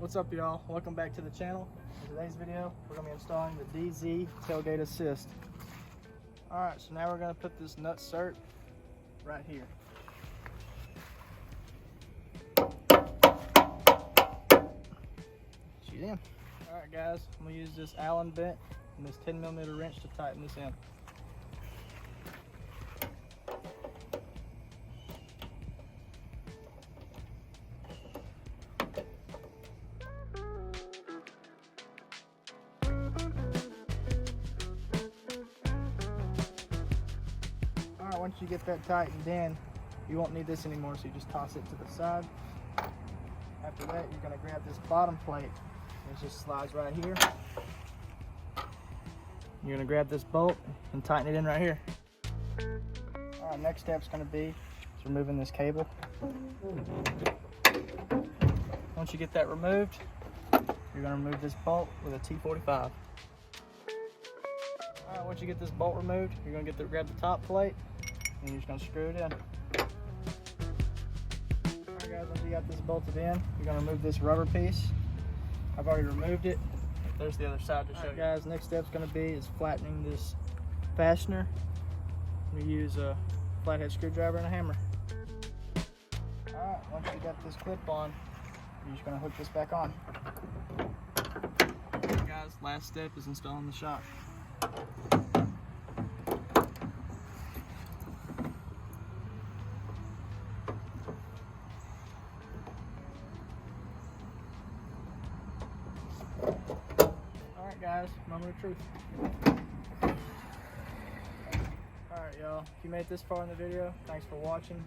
What's up, y'all? Welcome back to the channel. In today's video, we're going to be installing the DZ tailgate assist. Alright, so now we're going to put this nut cert right here. She's in. Alright guys, I'm going to use this Allen bent and this 10mm wrench to tighten this in. Alright, once you get that tightened in, you won't need this anymore, so you just toss it to the side. After that, you're going to grab this bottom plate. It just slides right here. You're going to grab this bolt and tighten it in right here. Alright, next step's going to be removing this cable. Once you get that removed, you're going to remove this bolt with a T45. Alright, once you get this bolt removed, you're going to grab the top plate and you're just going to screw it in. Alright guys, once you got this bolted in, you're going to remove this rubber piece. I've already removed it. There's the other side to show you. Guys, next step's going to be is flattening this fastener. We use a flathead screwdriver and a hammer. Alright, once you got this clip on, you're just going to hook this back on. Alright guys, last step is installing the shock. Alright guys, moment of truth. Alright y'all, if you made it this far in the video, thanks for watching.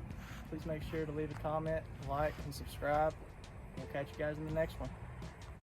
Please make sure to leave a comment, like, and subscribe. We'll catch you guys in the next one.